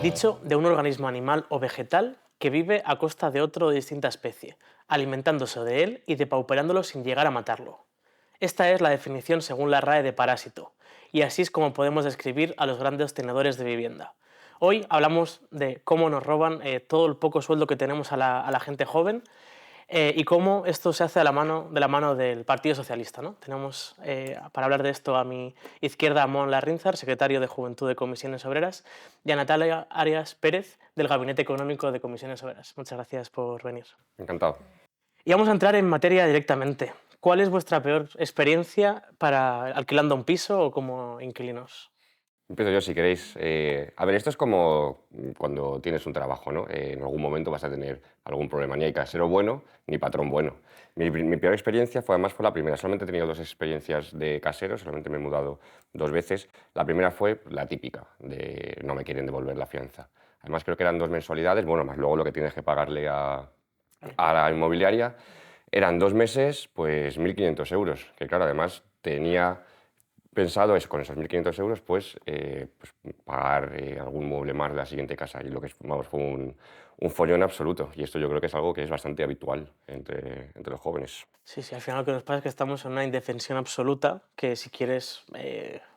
Dicho de un organismo animal o vegetal que vive a costa de otro de distinta especie, alimentándose de él y depauperándolo sin llegar a matarlo. Esta es la definición según la RAE de parásito, y así es como podemos describir a los grandes tenedores de vivienda. Hoy hablamos de cómo nos roban todo el poco sueldo que tenemos a la gente joven y cómo esto se hace de la mano del Partido Socialista, ¿no? Tenemos para hablar de esto a mi izquierda a Mon Larrínzar, secretario de Juventud de Comisiones Obreras, y a Natalia Arias Pérez, del Gabinete Económico de Comisiones Obreras. Muchas gracias por venir. Encantado. Y vamos a entrar en materia directamente. ¿Cuál es vuestra peor experiencia para alquilando un piso o como inquilinos? Empiezo yo si queréis. A ver, esto es como cuando tienes un trabajo, ¿no? En algún momento vas a tener algún problema. Ni hay casero bueno, ni patrón bueno. Mi peor experiencia fue la primera. Solamente he tenido dos experiencias de casero, solamente me he mudado dos veces. La primera fue la típica, de no me quieren devolver la fianza. Además creo que eran dos mensualidades, bueno, más luego lo que tienes que pagarle a la inmobiliaria. Eran 2 meses, pues 1.500 euros, que claro, además tenía pensado es con esos 1.500 euros pues pagar algún mueble más de la siguiente casa y lo que vamos, fue un follón absoluto y esto yo creo que es algo que es bastante habitual entre los jóvenes. Sí, sí, al final lo que nos pasa es que estamos en una indefensión absoluta, que si quieres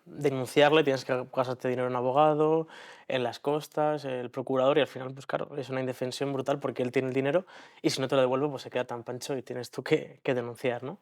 denunciarle tienes que gastarte dinero en abogado, en las costas, el procurador y al final, pues claro, es una indefensión brutal porque él tiene el dinero y si no te lo devuelve pues se queda tan pancho y tienes tú que denunciar, ¿no?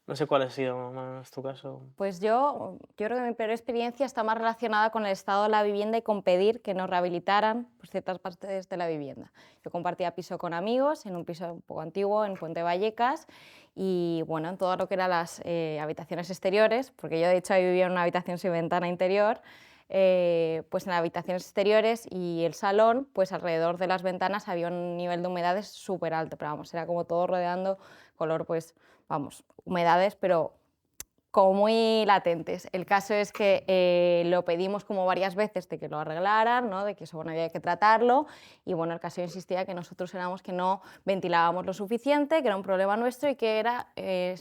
No sé cuál ha sido más tu caso. Pues yo creo que mi peor experiencia está más relacionada con el estado de la vivienda y con pedir que nos rehabilitaran pues, ciertas partes de la vivienda. Yo compartía piso con amigos en un piso un poco antiguo en Puente Vallecas y bueno, en todo lo que eran las habitaciones exteriores, porque yo de hecho ahí vivía en una habitación sin ventana interior, pues en las habitaciones exteriores y el salón, pues alrededor de las ventanas había un nivel de humedades súper alto, pero vamos, era como todo rodeando color, pues vamos, humedades, pero como muy latentes. El caso es que lo pedimos como varias veces de que lo arreglaran, ¿no? De que eso bueno, había que tratarlo y bueno, el caso insistía que nosotros éramos que no ventilábamos lo suficiente, que era un problema nuestro y que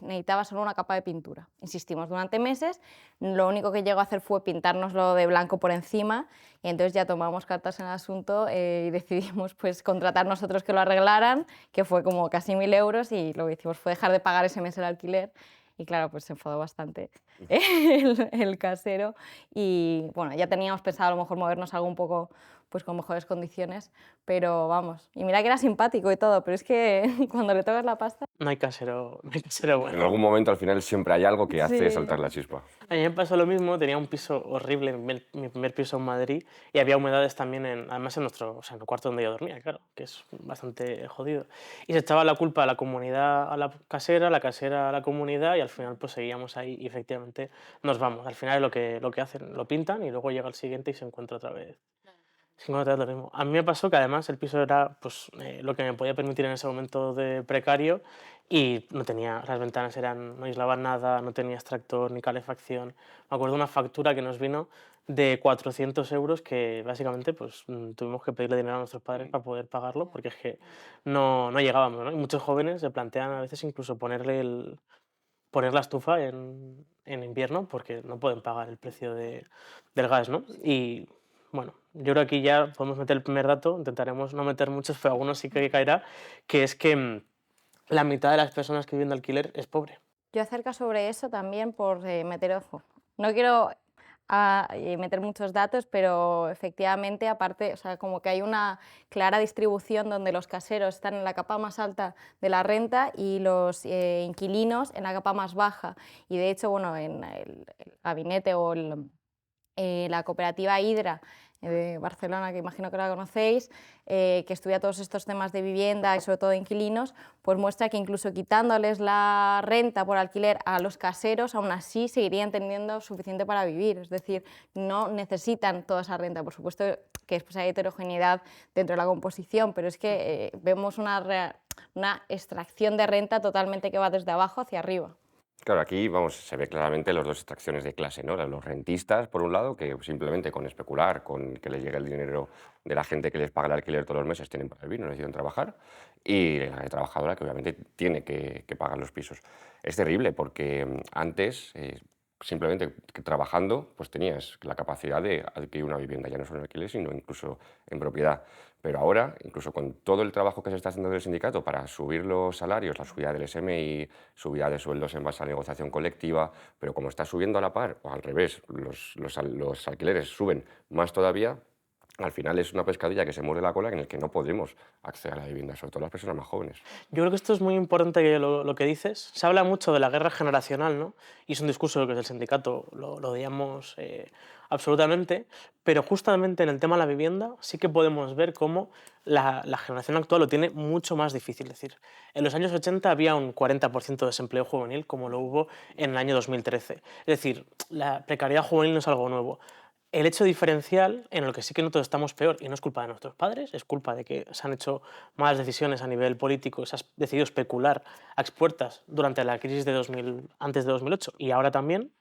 necesitaba solo una capa de pintura. Insistimos durante meses, lo único que llegó a hacer fue pintárnoslo de blanco por encima y entonces ya tomamos cartas en el asunto y decidimos pues, contratar nosotros que lo arreglaran, que fue como casi 1.000 euros y lo que hicimos fue dejar de pagar ese mes el alquiler. Y claro, pues se enfadó bastante el casero y bueno, ya teníamos pensado a lo mejor movernos algo un poco pues con mejores condiciones, pero vamos, y mira que era simpático y todo, pero es que cuando le tocas la pasta... No hay casero En bueno. algún momento al final siempre hay algo que hace Sí. saltar la chispa. A mí me pasó lo mismo, tenía un piso horrible, mi primer piso en Madrid, y había humedades también, además en nuestro, o sea, en el cuarto donde yo dormía, claro, que es bastante jodido. Y se echaba la culpa a la comunidad, a la casera a la comunidad, y al final pues seguíamos ahí y efectivamente nos vamos. Al final es lo que hacen, lo pintan y luego llega el siguiente y se encuentra otra vez. Se encuentra otra vez lo mismo. A mí me pasó que además el piso era pues, lo que me podía permitir en ese momento de precario y no tenía, las ventanas no aislaban nada, no tenía extractor ni calefacción. Me acuerdo de una factura que nos vino de 400 euros que básicamente pues, tuvimos que pedirle dinero a nuestros padres para poder pagarlo porque es que no llegábamos, ¿no? Y muchos jóvenes se plantean a veces incluso poner la estufa en invierno porque no pueden pagar el precio del gas, ¿no? Y bueno, yo creo que aquí ya podemos meter el primer dato, intentaremos no meter muchos, pero algunos sí que caerá, que es que la mitad de las personas que viven de alquiler es pobre. Yo acerca sobre eso también por meter ojo. No quiero meter muchos datos, pero efectivamente, aparte, o sea, como que hay una clara distribución donde los caseros están en la capa más alta de la renta y los inquilinos en la capa más baja. Y de hecho, bueno, en el gabinete o la cooperativa Hidra de Barcelona, que imagino que la conocéis, que estudia todos estos temas de vivienda y sobre todo de inquilinos, pues muestra que incluso quitándoles la renta por alquiler a los caseros, aún así seguirían teniendo suficiente para vivir, es decir, no necesitan toda esa renta. Por supuesto que después hay heterogeneidad dentro de la composición, pero es que vemos una extracción de renta totalmente que va desde abajo hacia arriba. Claro, aquí vamos, se ve claramente las dos extracciones de clase, ¿no? Los rentistas, por un lado, que simplemente con especular, con que les llegue el dinero de la gente que les paga el alquiler todos los meses, tienen para vivir, no necesitan trabajar, y la clase trabajadora, que obviamente tiene que pagar los pisos. Es terrible porque antes simplemente que trabajando, pues tenías la capacidad de adquirir una vivienda, ya no solo en alquiler, sino incluso en propiedad. Pero ahora, incluso con todo el trabajo que se está haciendo del sindicato para subir los salarios, la subida del SMI, subida de sueldos en base a la negociación colectiva, pero como está subiendo a la par, o al revés, los alquileres suben más todavía, al final es una pescadilla que se muerde la cola en el que no podremos acceder a la vivienda, sobre todo las personas más jóvenes. Yo creo que esto es muy importante lo que dices. Se habla mucho de la guerra generacional, ¿no? Y es un discurso que desde el sindicato lo odiamos absolutamente, pero justamente en el tema de la vivienda sí que podemos ver cómo la generación actual lo tiene mucho más difícil. Es decir, en los años 80 había un 40% de desempleo juvenil, como lo hubo en el año 2013. Es decir, la precariedad juvenil no es algo nuevo. El hecho diferencial en el que sí que nosotros estamos peor, y no es culpa de nuestros padres, es culpa de que se han hecho malas decisiones a nivel político, se ha decidido especular a expuertas durante la crisis de 2000, antes de 2008 y ahora también.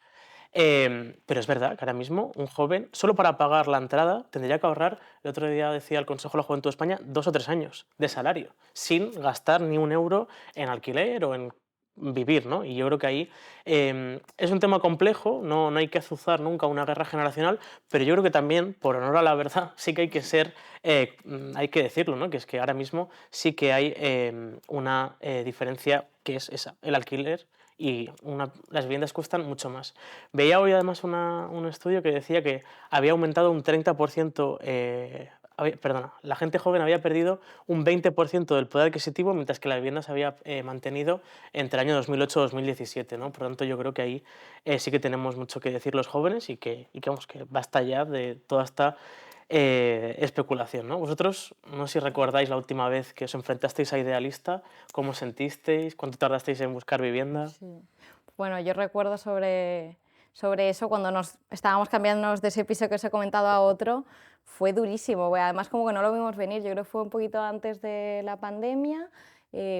Pero es verdad que ahora mismo un joven, solo para pagar la entrada, tendría que ahorrar, el otro día decía el Consejo de la Juventud de España, 2 o 3 años de salario, sin gastar ni un euro en alquiler o en vivir, ¿no? Y yo creo que ahí es un tema complejo, no hay que azuzar nunca una guerra generacional, pero yo creo que también, por honor a la verdad, sí que hay que ser, hay que decirlo, ¿no? Que es que ahora mismo sí que hay una diferencia que es esa, el alquiler y las viviendas cuestan mucho más. Veía hoy además un estudio que decía que había aumentado un 30%, perdona, la gente joven había perdido un 20% del poder adquisitivo, mientras que la vivienda se había mantenido entre el año 2008 y 2017, ¿no? Por lo tanto, yo creo que ahí sí que tenemos mucho que decir los jóvenes y que, vamos, que basta ya de toda esta especulación, ¿no? Vosotros, no sé si recordáis la última vez que os enfrentasteis a Idealista, cómo sentisteis, cuánto tardasteis en buscar vivienda. Sí. Bueno, yo recuerdo sobre eso, cuando nos estábamos cambiándonos de ese piso que os he comentado a otro, fue durísimo. Además, como que no lo vimos venir. Yo creo que fue un poquito antes de la pandemia,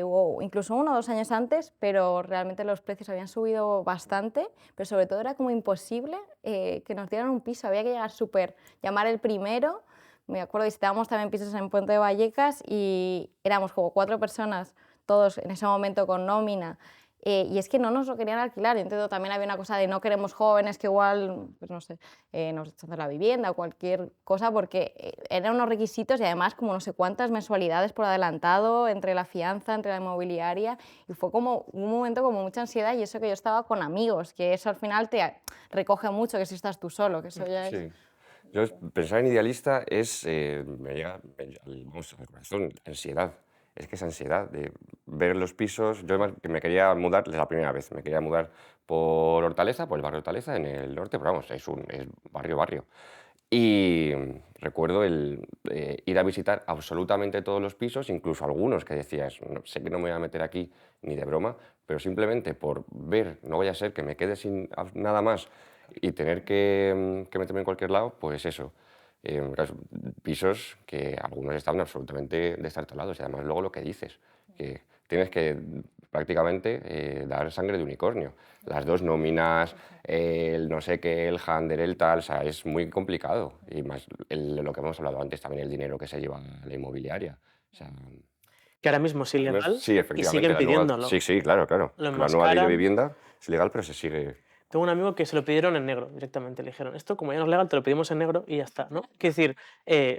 o incluso 1 o 2 años antes, pero realmente los precios habían subido bastante, pero sobre todo era como imposible que nos dieran un piso. Había que llegar llamar el primero. Me acuerdo, visitábamos también pisos en Puente de Vallecas y éramos como 4 personas, todos en ese momento con nómina. Y es que no nos lo querían alquilar. Entiendo, también había una cosa de no queremos jóvenes que igual, pues no sé, nos rechazan la vivienda o cualquier cosa, porque eran unos requisitos y además como no sé cuántas mensualidades por adelantado entre la fianza, entre la inmobiliaria, y fue como un momento como mucha ansiedad, y eso que yo estaba con amigos, que eso al final te recoge mucho, que si estás tú solo, que eso ya es... Sí. Yo, pensar en idealista me llega vamos, al corazón, ansiedad. Es que es ansiedad de ver los pisos. Yo además que me quería mudar, es la primera vez, me quería mudar por Hortaleza, por el barrio Hortaleza, en el norte, pero vamos, es barrio. Y recuerdo ir a visitar absolutamente todos los pisos, incluso algunos que decías, sé que no me voy a meter aquí ni de broma, pero simplemente por ver, no vaya a ser que me quede sin nada más y tener que meterme en cualquier lado, pues eso. Claro, pisos que algunos estaban absolutamente destartalados y además luego lo que dices, que tienes que prácticamente dar sangre de unicornio. Las dos nóminas, el no sé qué, el hander, el tal, o sea, es muy complicado. Y más lo que hemos hablado antes, también el dinero que se lleva la inmobiliaria. O sea, Que ahora mismo es ilegal sí, y efectivamente, siguen sí, pidiéndolo. sí, claro. Lo La nueva ley de enmascaran. vivienda es ilegal, pero se sigue. Tengo un amigo que se lo pidieron en negro directamente. Le dijeron, esto como ya no es legal, te lo pedimos en negro y ya está, ¿no? Quiero decir,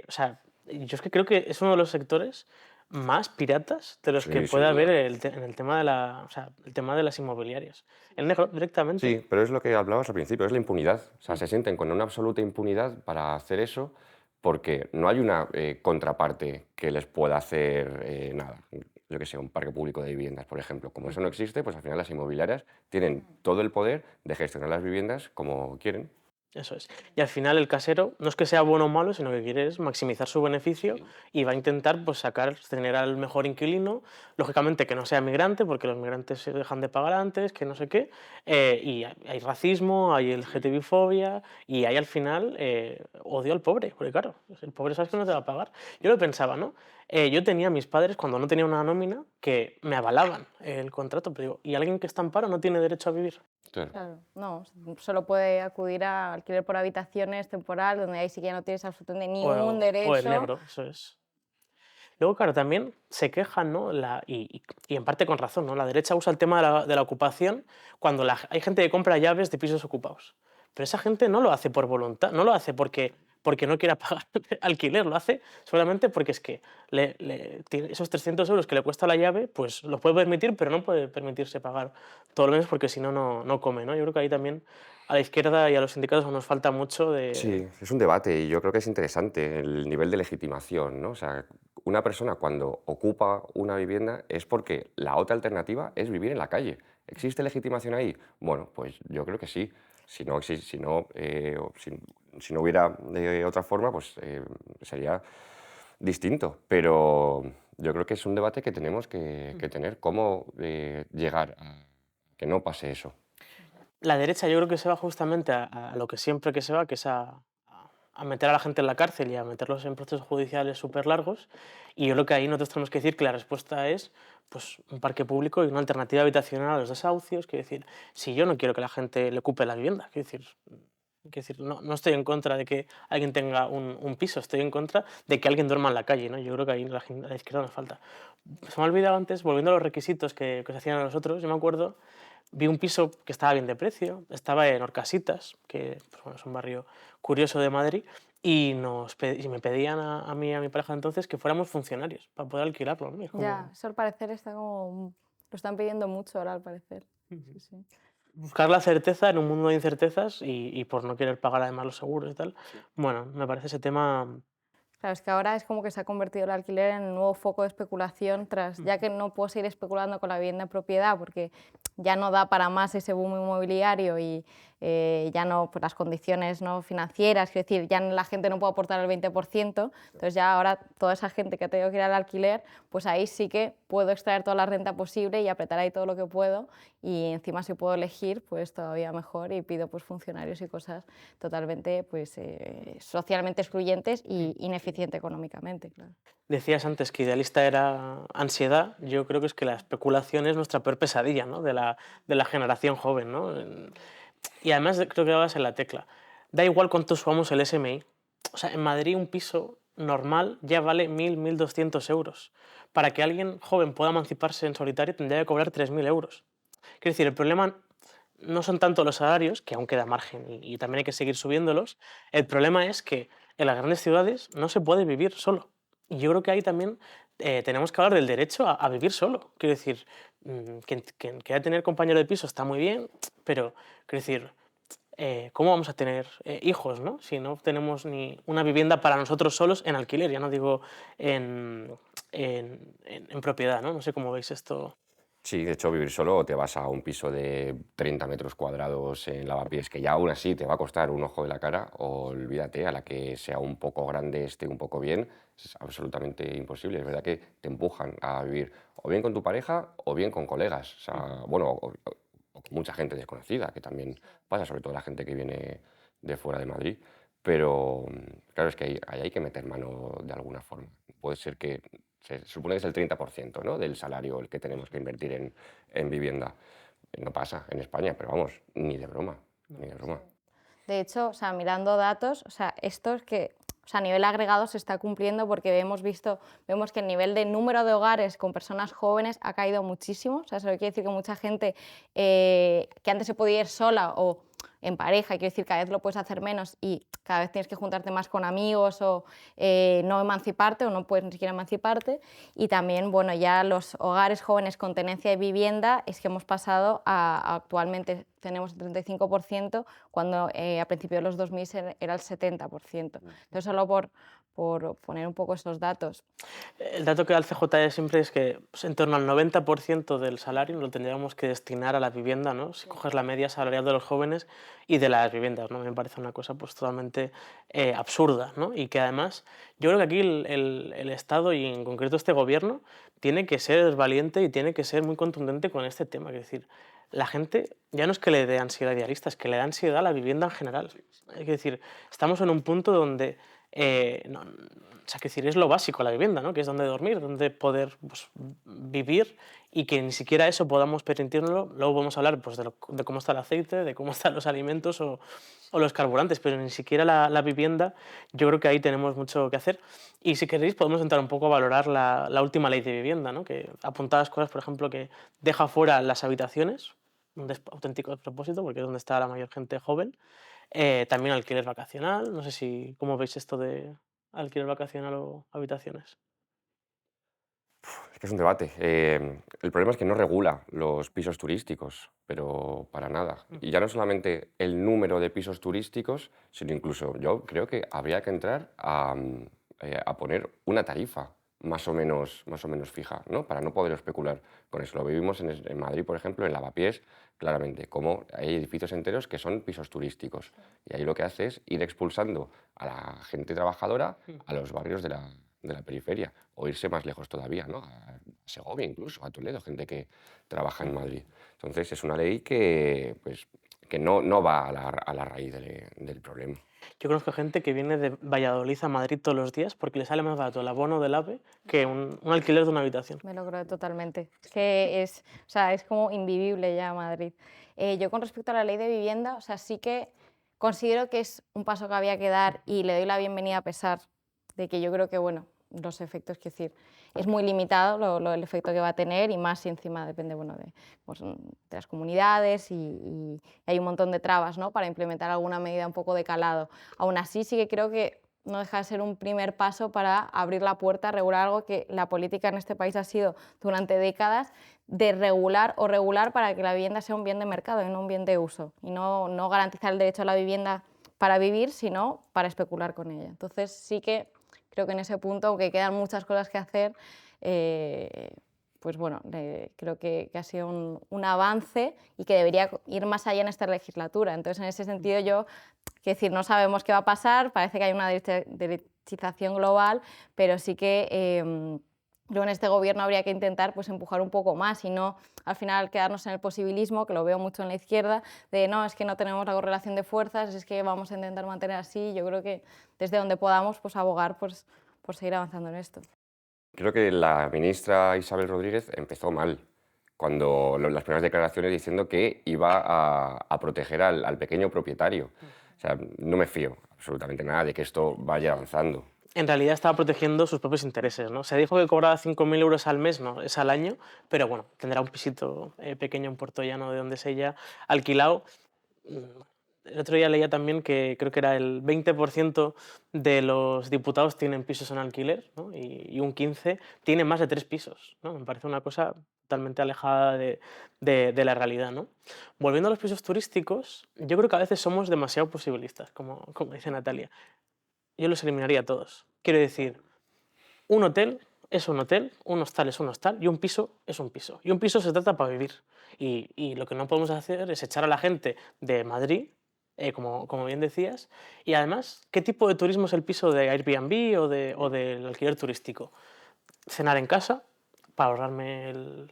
o sea, yo es que creo que es uno de los sectores más piratas de los que Sí, sin puede duda. haber en el tema o sea, el tema de las inmobiliarias. El negro directamente. Sí, pero es lo que hablabas al principio, es la impunidad. O sea, se sienten con una absoluta impunidad para hacer eso porque no hay una contraparte que les pueda hacer nada. Yo que sé, un parque público de viviendas, por ejemplo. Como eso no existe, pues al final las inmobiliarias tienen todo el poder de gestionar las viviendas como quieren. Eso es. Y al final el casero no es que sea bueno o malo, sino que quiere es maximizar su beneficio y va a intentar pues, tener al mejor inquilino, lógicamente que no sea migrante, porque los migrantes se dejan de pagar antes, que no sé qué, y hay racismo, hay LGTBI-fobia y hay al final odio al pobre, porque claro, el pobre sabes que no te va a pagar. Yo lo pensaba, ¿no? Yo tenía a mis padres cuando no tenía una nómina que me avalaban el contrato, pero digo, ¿y alguien que está en paro no tiene derecho a vivir? Claro. Claro, no, solo puede acudir a alquiler por habitaciones temporal, donde ahí sí que ya no tienes absolutamente ningún O el derecho. negro, eso es. Luego, claro, también se quejan, ¿no? Y en parte con razón, ¿no? La derecha usa el tema de la ocupación cuando hay gente que compra llaves de pisos ocupados. Pero esa gente no lo hace por voluntad, no lo hace porque no quiera pagar alquiler, lo hace solamente porque es que esos 300 euros que le cuesta la llave, pues lo puede permitir, pero no puede permitirse pagar todos los meses porque si no, no come, ¿no? Yo creo que ahí también a la izquierda y a los sindicatos nos falta mucho de... Sí, es un debate y yo creo que es interesante el nivel de legitimación, ¿no? O sea, una persona cuando ocupa una vivienda es porque la otra alternativa es vivir en la calle. ¿Existe legitimación ahí? Bueno, pues yo creo que sí. Si no, si no hubiera de otra forma, pues sería distinto. Pero yo creo que es un debate que tenemos que tener. ¿Cómo llegar a que no pase eso? La derecha yo creo que se va justamente a lo que siempre que se va, que es a meter a la gente en la cárcel y a meterlos en procesos judiciales súper largos. Y yo creo que ahí nosotros tenemos que decir que la respuesta es pues, un parque público y una alternativa habitacional a los desahucios. Quiero decir, si yo no quiero que la gente le ocupe la vivienda, quiero decir no estoy en contra de que alguien tenga un piso, estoy en contra de que alguien duerma en la calle, ¿no? Yo creo que ahí a la izquierda nos falta. Se me ha olvidado antes, volviendo a los requisitos que se hacían a nosotros, yo me acuerdo, vi un piso que estaba bien de precio, estaba en Orcasitas, que pues, bueno, es un barrio curioso de Madrid, y me pedían a mí y a mi pareja entonces que fuéramos funcionarios para poder alquilarlo, ¿no? Y es Ya, como eso al parecer está como... Lo están pidiendo mucho ahora, al parecer. Sí, sí. buscar la certeza en un mundo de incertezas y por no querer pagar además los seguros y tal. Bueno, me parece ese tema... Claro, es que ahora es como que se ha convertido el alquiler en un nuevo foco de especulación, ya que no puedo seguir especulando con la vivienda en propiedad porque ya no da para más ese boom inmobiliario y ya no, pues las condiciones no financieras, es decir, ya la gente no puede aportar el 20%, entonces ya ahora toda esa gente que ha tenido que ir al alquiler, pues ahí sí que puedo extraer toda la renta posible y apretar ahí todo lo que puedo y encima si puedo elegir, pues todavía mejor y pido pues funcionarios y cosas totalmente pues socialmente excluyentes y ineficiente económicamente, claro. Decías antes que idealista era ansiedad, yo creo que es que la especulación es nuestra peor pesadilla, ¿no? De la generación joven, ¿no? Y además creo que dabas en la tecla. Da igual cuánto subamos el SMI. O sea, en Madrid un piso normal ya vale 1.200 euros. Para que alguien joven pueda emanciparse en solitario tendría que cobrar 3.000 euros. Quiero decir, el problema no son tanto los salarios, que aún queda margen y también hay que seguir subiéndolos. El problema es que en las grandes ciudades no se puede vivir solo. Y yo creo que ahí también tenemos que hablar del derecho a vivir solo. Quiero decir, quien quiera tener compañero de piso está muy bien, pero quiero decir, ¿cómo vamos a tener hijos, ¿no? Si no tenemos ni una vivienda para nosotros solos en alquiler? Ya no digo en propiedad, ¿no? No sé cómo veis esto. Sí, de hecho, vivir solo te vas a un piso de 30 metros cuadrados en Lavapiés, que ya aún así te va a costar un ojo de la cara, olvídate, a la que sea un poco grande, esté un poco bien, es absolutamente imposible. Es verdad que te empujan a vivir o bien con tu pareja o bien con colegas, o sea, bueno, o con mucha gente desconocida, que también pasa, sobre todo la gente que viene de fuera de Madrid. Pero claro, es que ahí hay que meter mano de alguna forma. Puede ser que se supone que es el 30%, ¿no?, del salario el que tenemos que invertir en vivienda. No pasa en España, pero vamos, ni de broma, ni de broma. De hecho, o sea, mirando datos, o sea, esto es que o sea, a nivel agregado se está cumpliendo porque vemos que el nivel de número de hogares con personas jóvenes ha caído muchísimo. O sea, eso quiere decir que mucha gente que antes se podía ir sola o en pareja, quiero decir, cada vez lo puedes hacer menos y cada vez tienes que juntarte más con amigos o no emanciparte o no puedes ni siquiera emanciparte. Y también, bueno, ya los hogares jóvenes con tenencia de vivienda es que hemos pasado actualmente tenemos el 35%, cuando a principios de los 2000 era el 70%. Entonces, solo por poner un poco esos datos. El dato que da el CJE siempre es que pues, en torno al 90% del salario lo tendríamos que destinar a la vivienda, ¿no? Si coges la media salarial de los jóvenes y de las viviendas, ¿no? Me parece una cosa pues, totalmente absurda, ¿no? Y que además yo creo que aquí el Estado y en concreto este gobierno tiene que ser valiente y tiene que ser muy contundente con este tema. Es decir, la gente ya no es que le dé ansiedad idealista, es que le da ansiedad a la vivienda en general. Es decir, estamos en un punto donde o sea, que decir, es lo básico la vivienda, ¿no? Que es donde dormir, donde poder pues, vivir y que ni siquiera eso podamos permitirlo. Luego vamos a hablar pues, de cómo está el aceite, de cómo están los alimentos o los carburantes, pero ni siquiera la vivienda. Yo creo que ahí tenemos mucho que hacer. Y si queréis podemos entrar un poco a valorar la última ley de vivienda, ¿no? Que apuntadas cosas, por ejemplo, que deja fuera las habitaciones, un auténtico despropósito porque es donde está la mayor gente joven. También alquiler vacacional, no sé si cómo veis esto de alquiler vacacional o habitaciones. Es que es un debate. El problema es que no regula los pisos turísticos, pero para nada. Y ya no solamente el número de pisos turísticos, sino incluso yo creo que habría que entrar a poner una tarifa más o menos fija, ¿no? Para no poder especular con eso. Lo vivimos en Madrid, por ejemplo, en Lavapiés, claramente, como hay edificios enteros que son pisos turísticos. Y ahí lo que hace es ir expulsando a la gente trabajadora a los barrios de la periferia, o irse más lejos todavía, ¿no? A Segovia incluso, a Toledo, gente que trabaja en Madrid. Entonces es una ley que, pues, que no va a la raíz del problema. Yo conozco gente que viene de Valladolid a Madrid todos los días porque le sale más barato el abono del AVE que un alquiler de una habitación. Me lo creo totalmente. Es que es, o sea, es como invivible ya Madrid. Yo con respecto a la ley de vivienda, o sea, sí que considero que es un paso que había que dar y le doy la bienvenida a pesar de que yo creo que, bueno, los efectos, quiero decir, es muy limitado el efecto que va a tener y más si encima depende, bueno, pues, de las comunidades y hay un montón de trabas, ¿no? Para implementar alguna medida un poco de calado. Aún así sí que creo que no deja de ser un primer paso para abrir la puerta a regular algo que la política en este país ha sido durante décadas de regular o regular para que la vivienda sea un bien de mercado y no un bien de uso. Y no garantizar el derecho a la vivienda para vivir, sino para especular con ella. Entonces sí que creo que en ese punto, aunque quedan muchas cosas que hacer, pues bueno, creo que ha sido un avance y que debería ir más allá en esta legislatura. Entonces, en ese sentido, yo, quiero decir, no sabemos qué va a pasar, parece que hay una derechización global, pero sí que luego en este gobierno habría que intentar pues, empujar un poco más y no al final quedarnos en el posibilismo, que lo veo mucho en la izquierda, de no, es que no tenemos la correlación de fuerzas, es que vamos a intentar mantener así. Yo creo que desde donde podamos pues, abogar pues, por seguir avanzando en esto. Creo que la ministra Isabel Rodríguez empezó mal, cuando las primeras declaraciones diciendo que iba a proteger al pequeño propietario. O sea, no me fío absolutamente nada de que esto vaya avanzando. En realidad estaba protegiendo sus propios intereses, ¿no? Se dijo que cobraba 5.000 euros al mes, no, es al año, pero bueno, tendrá un pisito pequeño en Puerto Llano de donde es ella, alquilado. El otro día leía también que creo que era el 20% de los diputados tienen pisos en alquiler, ¿no? Y un 15% tiene más de 3 pisos, ¿no? Me parece una cosa totalmente alejada de la realidad, ¿no? Volviendo a los pisos turísticos, yo creo que a veces somos demasiado posibilistas, como dice Natalia. Yo los eliminaría a todos. Quiero decir, un hotel es un hotel, un hostal es un hostal y un piso es un piso. Y un piso se trata para vivir. Y lo que no podemos hacer es echar a la gente de Madrid, como bien decías. Y además, ¿qué tipo de turismo es el piso de Airbnb o del alquiler turístico? Cenar en casa para ahorrarme el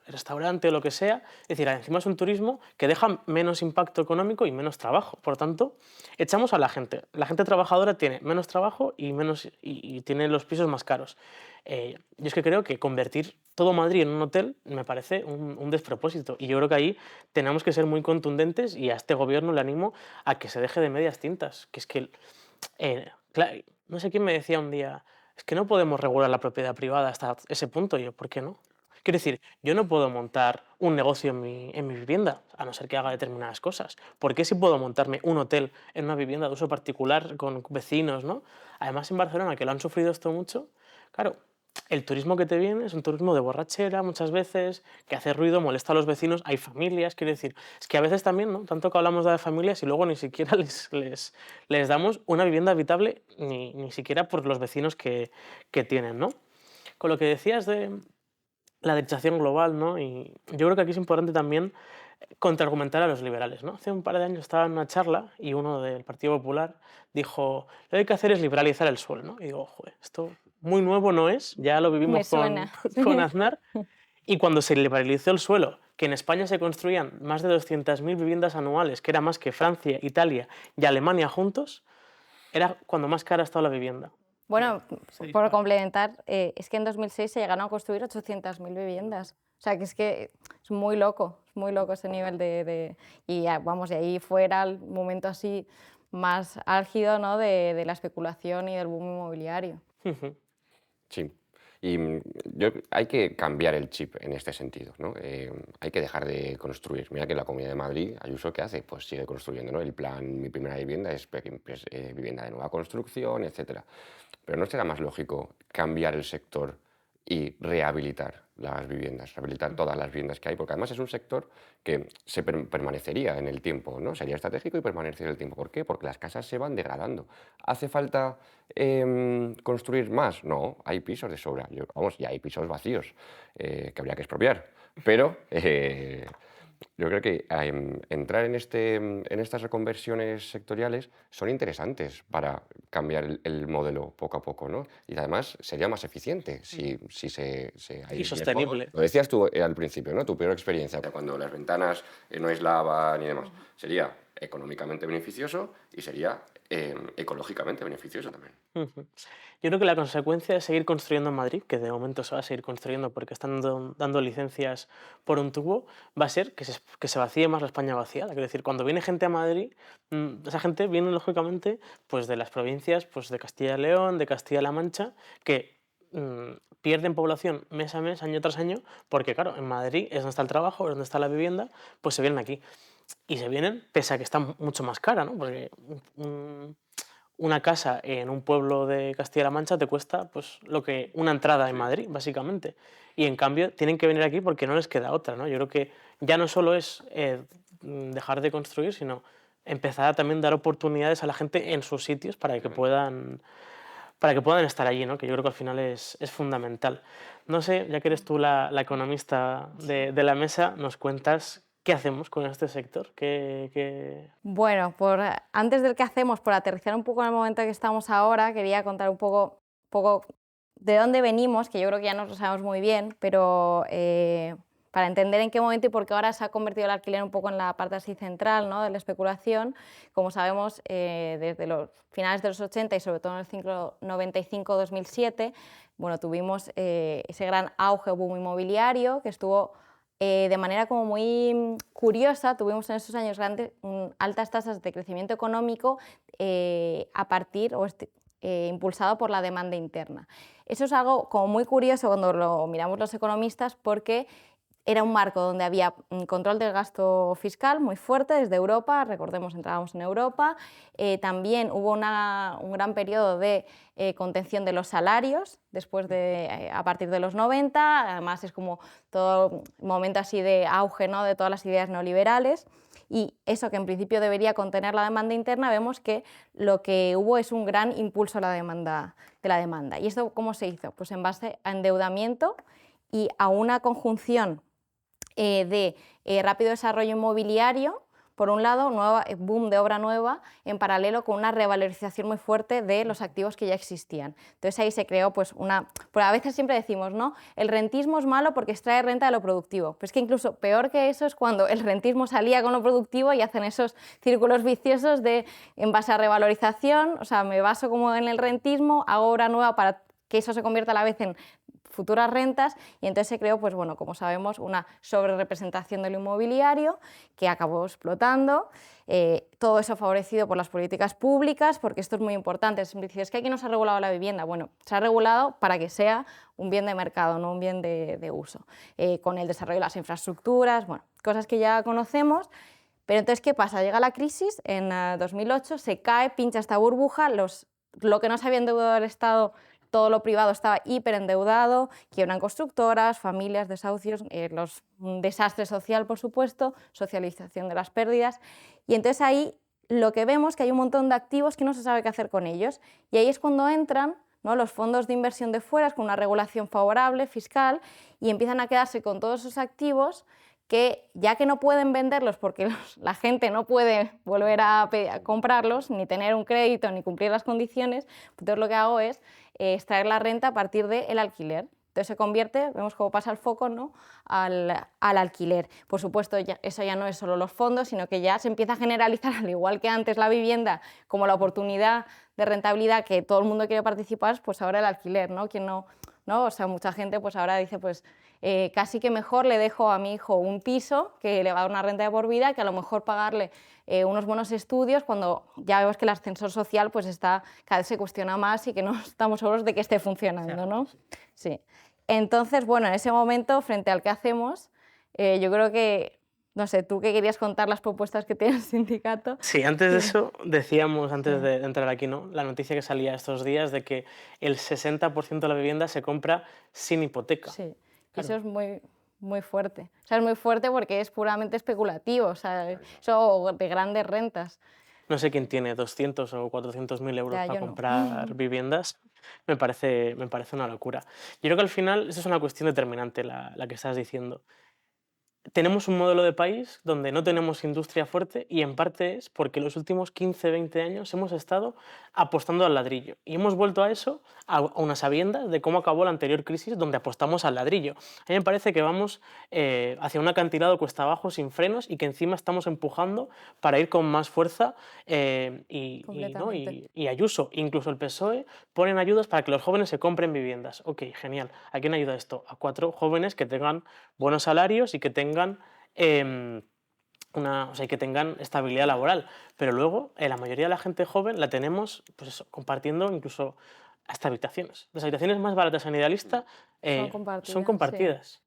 restaurante o lo que sea. Es decir, encima es un turismo que deja menos impacto económico y menos trabajo. Por tanto, echamos a la gente. La gente trabajadora tiene menos trabajo y tiene los pisos más caros. Yo es que creo que convertir todo Madrid en un hotel me parece un despropósito. Y yo creo que ahí tenemos que ser muy contundentes y a este gobierno le animo a que se deje de medias tintas. Que es que, no sé quién me decía un día, es que no podemos regular la propiedad privada hasta ese punto. Y yo, ¿por qué no? Quiero decir, yo no puedo montar un negocio en mi vivienda, a no ser que haga determinadas cosas. ¿Por qué sí puedo montarme un hotel en una vivienda de uso particular con vecinos, ¿no? Además, en Barcelona, que lo han sufrido esto mucho, claro, el turismo que te viene es un turismo de borrachera muchas veces, que hace ruido, molesta a los vecinos, hay familias, quiero decir, es que a veces también, ¿no? Tanto que hablamos de familias y luego ni siquiera les damos una vivienda habitable, ni siquiera por los vecinos que tienen, ¿no? Con lo que decías de la derechación global, ¿no? Y yo creo que aquí es importante también contraargumentar a los liberales, ¿no? Hace un par de años estaba en una charla y uno del Partido Popular dijo, lo que hay que hacer es liberalizar el suelo, ¿no? Y digo, joder, esto muy nuevo no es, ya lo Me vivimos suena. con Aznar, y cuando se liberalizó el suelo, que en España se construían más de 200.000 viviendas anuales, que era más que Francia, Italia y Alemania juntos, era cuando más cara ha estado la vivienda. Bueno, Se por dispara. complementar, es que en 2006 se llegaron a construir 800.000 viviendas. sea, que es muy loco ese nivel y vamos, de ahí fuera el momento así más álgido, ¿no? de la especulación y del boom inmobiliario. Sí. Y hay que cambiar el chip en este sentido, ¿no? Hay que dejar de construir. Mira que la Comunidad de Madrid, Ayuso, ¿qué hace? Pues sigue construyendo, ¿no? El plan Mi Primera Vivienda es vivienda de nueva construcción, etcétera. Pero ¿no será más lógico cambiar el sector y rehabilitar las viviendas, rehabilitar todas las viviendas que hay? Porque además es un sector que permanecería en el tiempo, ¿no? Sería estratégico y permanecería en el tiempo. ¿Por qué? Porque las casas se van degradando. ¿Hace falta construir más? No, hay pisos de sobra. Vamos, y hay pisos vacíos que habría que expropiar. Pero yo creo que entrar en estas reconversiones sectoriales son interesantes para cambiar el modelo poco a poco, ¿no? Y además sería más eficiente si hay Y sostenible. Lo decías tú al principio, ¿no? Tu peor experiencia, cuando las ventanas no aislaban y demás. Sería económicamente beneficioso y sería ecológicamente beneficioso también. Ujú. Yo creo que la consecuencia de seguir construyendo en Madrid, que de momento se va a seguir construyendo porque están dando licencias por un tubo, va a ser que se vacíe más la España vaciada. Quiero decir, cuando viene gente a Madrid, esa gente viene lógicamente pues, de las provincias pues, de Castilla y León, de Castilla-La Mancha, que pierden población mes a mes, año tras año, porque claro, en Madrid es donde está el trabajo, es donde está la vivienda, pues se vienen aquí. Y se vienen pese a que está mucho más cara, ¿no? Porque una casa en un pueblo de Castilla-La Mancha te cuesta pues, lo que una entrada en Madrid, básicamente. Y en cambio tienen que venir aquí porque no les queda otra, ¿no? Yo creo que ya no solo es dejar de construir, sino empezar a también dar oportunidades a la gente en sus sitios para que puedan estar allí, ¿no? Que yo creo que al final es fundamental. No sé, ya que eres tú la economista de la mesa, nos cuentas qué hacemos con este sector. Bueno, antes del qué hacemos, por aterrizar un poco en el momento en que estamos ahora, quería contar un poco de dónde venimos, que yo creo que ya nos lo sabemos muy bien, pero para entender en qué momento y por qué ahora se ha convertido el alquiler un poco en la parte así central, ¿no? de la especulación. Como sabemos, desde los finales de los 80 y sobre todo en el ciclo 95-2007, bueno, tuvimos ese gran auge boom inmobiliario que estuvo de manera como muy curiosa. Tuvimos en esos años altas tasas de crecimiento económico a partir impulsado por la demanda interna. Eso es algo como muy curioso cuando lo miramos los economistas, porque era un marco donde había un control del gasto fiscal muy fuerte desde Europa. Recordemos, entrábamos en Europa. También hubo un gran periodo de contención de los salarios a partir de los 90. Además es como todo un momento así de auge, ¿no? de todas las ideas neoliberales. Y eso, que en principio debería contener la demanda interna, vemos que lo que hubo es un gran impulso a la demanda. ¿Y esto cómo se hizo? Pues en base a endeudamiento y a una conjunción de rápido desarrollo inmobiliario, por un lado, boom de obra nueva, en paralelo con una revalorización muy fuerte de los activos que ya existían. Entonces ahí se creó pues pues a veces siempre decimos, ¿no? El rentismo es malo porque extrae renta de lo productivo. Pero es que incluso peor que eso es cuando el rentismo salía con lo productivo y hacen esos círculos viciosos en base a revalorización, o sea, me baso como en el rentismo, hago obra nueva para que eso se convierta a la vez en futuras rentas, y entonces se creó, pues bueno, como sabemos, una sobrerepresentación del inmobiliario que acabó explotando. Todo eso favorecido por las políticas públicas, porque esto es muy importante. Es que aquí no se ha regulado la vivienda. Bueno, se ha regulado para que sea un bien de mercado, no un bien de uso, con el desarrollo de las infraestructuras, bueno, cosas que ya conocemos. Pero entonces, ¿qué pasa? Llega la crisis en 2008, se cae, pincha esta burbuja, lo que no se había endeudado el Estado, todo lo privado estaba hiperendeudado, quiebran constructoras, familias, desahucios, un desastre social, por supuesto, socialización de las pérdidas. Y entonces ahí lo que vemos es que hay un montón de activos que no se sabe qué hacer con ellos. Y ahí es cuando entran, ¿no?, los fondos de inversión de fuera, con una regulación favorable, fiscal, y empiezan a quedarse con todos esos activos que, ya que no pueden venderlos porque la gente no puede volver a comprarlos, ni tener un crédito, ni cumplir las condiciones, entonces lo que hago es extraer la renta a partir del alquiler. Entonces se convierte, vemos cómo pasa el foco, ¿no?, al alquiler. Por supuesto, eso ya no es solo los fondos, sino que ya se empieza a generalizar, al igual que antes la vivienda, como la oportunidad de rentabilidad que todo el mundo quiere participar, pues ahora el alquiler, ¿no? ¿Quién no? O sea, mucha gente pues ahora dice, pues casi que mejor le dejo a mi hijo un piso que le va a dar una renta de por vida que a lo mejor pagarle unos buenos estudios cuando ya vemos que el ascensor social pues cada vez se cuestiona más y que no estamos seguros de que esté funcionando, ¿no? Sí. Entonces, bueno, en ese momento, frente al que hacemos, yo creo que, no sé, tú que querías contar las propuestas que tiene el sindicato. Sí, antes de eso decíamos, antes Sí. de entrar aquí, ¿no? La noticia que salía estos días de que el 60% de la vivienda se compra sin hipoteca. Sí, Claro. eso es muy fuerte. O sea, es muy fuerte porque es puramente especulativo, o sea, eso de grandes rentas. No sé quién tiene 200 o 400.000 euros Ya, para yo no. comprar viviendas. Me parece una locura. Yo creo que al final eso es una cuestión determinante, la que estás diciendo. Tenemos un modelo de país donde no tenemos industria fuerte y en parte es porque los últimos 15, 20 años hemos estado apostando al ladrillo y hemos vuelto a eso a unas sabiendas de cómo acabó la anterior crisis donde apostamos al ladrillo. A mí me parece que vamos hacia un acantilado cuesta abajo sin frenos y que encima estamos empujando para ir con más fuerza ¿no? Completamente. y Ayuso, incluso el PSOE, ponen ayudas para que los jóvenes se compren viviendas. Ok, genial. ¿A quién ayuda esto? A 4 jóvenes que tengan buenos salarios y que tengan o sea, que tengan estabilidad laboral. Pero luego, la mayoría de la gente joven la tenemos pues eso, compartiendo incluso hasta habitaciones. Las habitaciones más baratas en Idealista son Son compartidas, sí. compartidas.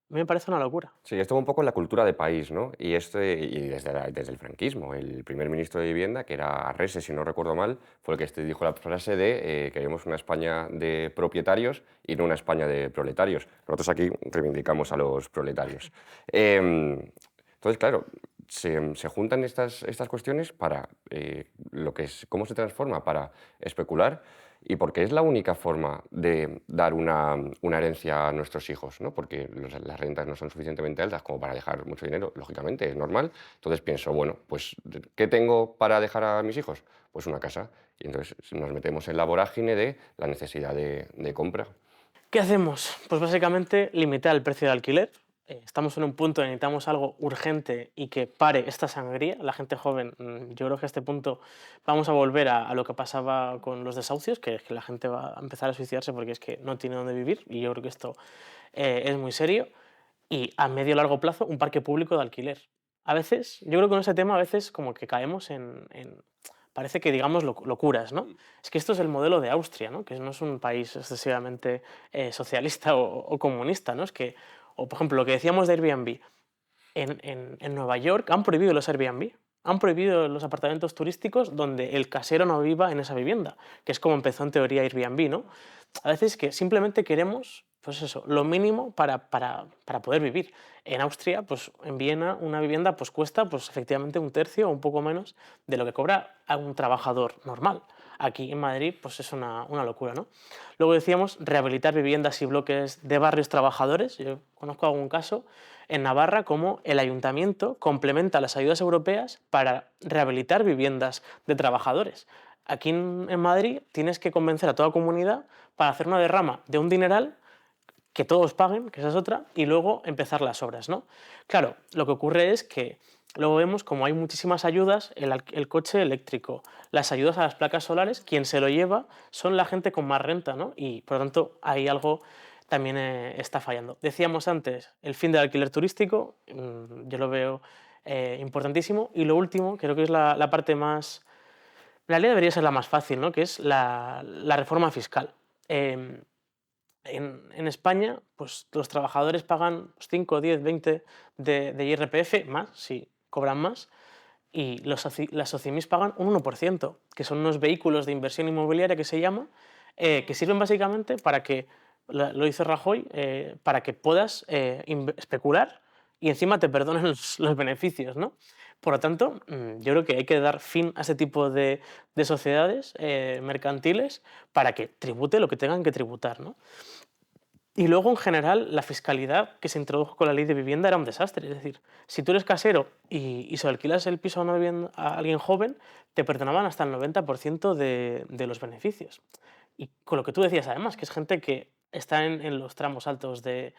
A mí me parece una locura. Sí, esto va un poco en la cultura de país, ¿no? Y desde el franquismo, el primer ministro de Vivienda, que era Arrese, si no recuerdo mal, fue el que dijo la frase de queremos una España de propietarios y no una España de proletarios. Nosotros aquí reivindicamos a los proletarios. Entonces, claro, se juntan estas cuestiones para cómo se transforma para especular y porque es la única forma de dar una herencia a nuestros hijos, ¿no? Porque las rentas no son suficientemente altas como para dejar mucho dinero, lógicamente, es normal. Entonces pienso, bueno, pues ¿qué tengo para dejar a mis hijos? Pues una casa. Y entonces nos metemos en la vorágine de la necesidad de compra. ¿Qué hacemos? Pues básicamente limitar el precio de alquiler. Estamos en un punto en que necesitamos algo urgente y que pare esta sangría. La gente joven, yo creo que a este punto vamos a volver a lo que pasaba con los desahucios, que es que la gente va a empezar a suicidarse porque es que no tiene dónde vivir y yo creo que esto es muy serio. Y a medio y largo plazo, un parque público de alquiler. A veces, yo creo que con ese tema a veces como que caemos parece que digamos locuras, ¿no? Es que esto es el modelo de Austria, ¿no? Que no es un país excesivamente socialista o comunista, ¿no? Es que, o por ejemplo, lo que decíamos de Airbnb, en Nueva York han prohibido los Airbnb, han prohibido los apartamentos turísticos donde el casero no viva en esa vivienda, que es como empezó en teoría Airbnb, ¿no? A veces que simplemente queremos, pues eso, lo mínimo para poder vivir. En Austria, pues en Viena, una vivienda pues cuesta pues efectivamente un tercio o un poco menos de lo que cobra a un trabajador normal. Aquí en Madrid pues es una locura, ¿no? Luego decíamos rehabilitar viviendas y bloques de barrios trabajadores. Yo conozco algún caso en Navarra como el ayuntamiento complementa las ayudas europeas para rehabilitar viviendas de trabajadores. Aquí en Madrid tienes que convencer a toda comunidad para hacer una derrama de un dineral que todos paguen, que esa es otra, y luego empezar las obras, ¿no? Claro, lo que ocurre es que luego vemos como hay muchísimas ayudas, el coche eléctrico, las ayudas a las placas solares, quien se lo lleva son la gente con más renta, ¿no? Y por lo tanto ahí algo también está fallando. Decíamos antes, el fin del alquiler turístico, yo lo veo importantísimo, y lo último, creo que es la parte más... La ley debería ser la más fácil, ¿no? Que es la reforma fiscal. En España, pues los trabajadores pagan 5, 10, 20 de IRPF, más, si cobran más, y las SOCIMIS pagan un 1%, que son unos vehículos de inversión inmobiliaria que se llama, que sirven básicamente para que, lo dice Rajoy, para que puedas especular y encima te perdonen los beneficios, ¿no? Por lo tanto, yo creo que hay que dar fin a ese tipo de sociedades mercantiles para que tribute lo que tengan que tributar, ¿no? Y luego, en general, la fiscalidad que se introdujo con la ley de vivienda era un desastre. Es decir, si tú eres casero y se alquilas el piso a alguien joven, te perdonaban hasta el 90% de los beneficios. Y con lo que tú decías, además, que es gente que está en los tramos altos de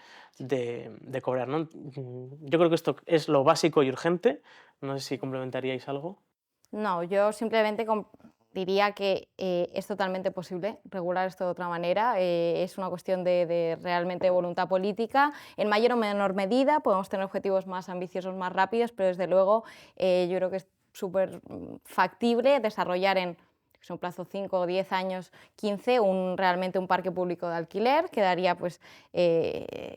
cobrar, ¿no? Yo creo que esto es lo básico y urgente. No sé si complementaríais algo. No, yo simplemente diría que es totalmente posible regular esto de otra manera. Es una cuestión de realmente voluntad política. En mayor o menor medida podemos tener objetivos más ambiciosos, más rápidos, pero desde luego yo creo que es súper factible desarrollar en un plazo 5 o 10 años, 15, realmente un parque público de alquiler que daría pues,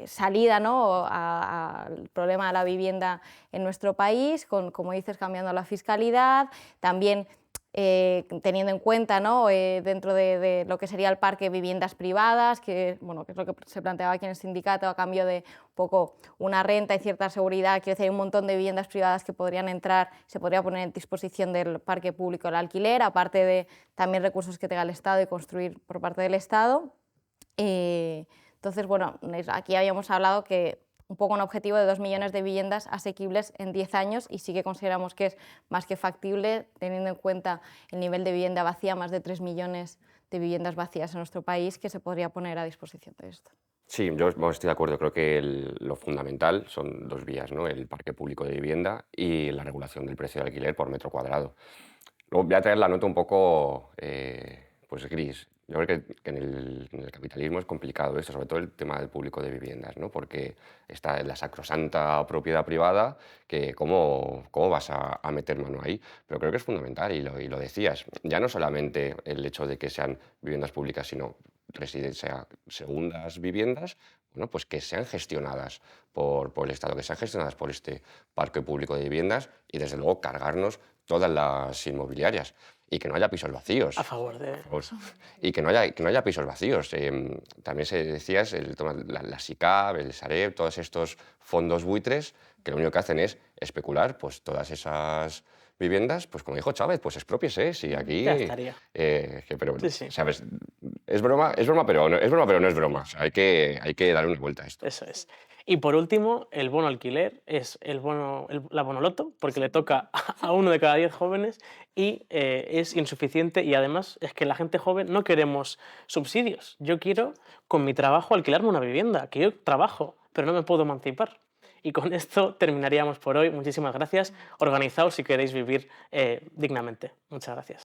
salida, ¿no?, al problema de la vivienda en nuestro país, como dices, cambiando la fiscalidad, también teniendo en cuenta, ¿no?, dentro de lo que sería el parque, viviendas privadas, que, bueno, que es lo que se planteaba aquí en el sindicato a cambio de un poco una renta y cierta seguridad. Quiero decir, hay un montón de viviendas privadas que podrían entrar, se podría poner en disposición del parque público el alquiler, aparte de también recursos que tenga el Estado y construir por parte del Estado. Entonces, bueno, aquí habíamos hablado que un poco un objetivo de 2 millones de viviendas asequibles en 10 años y sí que consideramos que es más que factible, teniendo en cuenta el nivel de vivienda vacía, más de 3 millones de viviendas vacías en nuestro país, que se podría poner a disposición de esto. Sí, yo estoy de acuerdo. Creo que lo fundamental son dos vías, ¿no? El parque público de vivienda y la regulación del precio de alquiler por metro cuadrado. Luego voy a traer la nota un poco pues gris. Yo creo que en el capitalismo es complicado esto, sobre todo el tema del público de viviendas, ¿no? Porque está en la sacrosanta propiedad privada, que cómo vas a meter mano ahí. Pero creo que es fundamental, y lo decías, ya no solamente el hecho de que sean viviendas públicas, sino segundas viviendas, bueno, pues que sean gestionadas por el Estado, que sean gestionadas por este parque público de viviendas, y desde luego cargarnos todas las inmobiliarias y que no haya pisos vacíos. A favor de... Y que no haya pisos vacíos. También se decía el tema de la SICAV, el Sareb, todos estos fondos buitres que lo único que hacen es especular pues todas esas viviendas, pues como dijo Chávez, pues expropiese, si aquí... Ya estaría. Pero, Sí, sí. ¿sabes? Es broma, pero no es broma. O sea, hay que darle una vuelta a esto. Eso es. Y por último, el bono alquiler es la bonoloto, porque le toca a 1 de cada 10 jóvenes y es insuficiente, y además es que la gente joven no queremos subsidios. Yo quiero con mi trabajo alquilarme una vivienda, que yo trabajo, pero no me puedo emancipar. Y con esto terminaríamos por hoy. Muchísimas gracias. Organizaos si queréis vivir dignamente. Muchas gracias.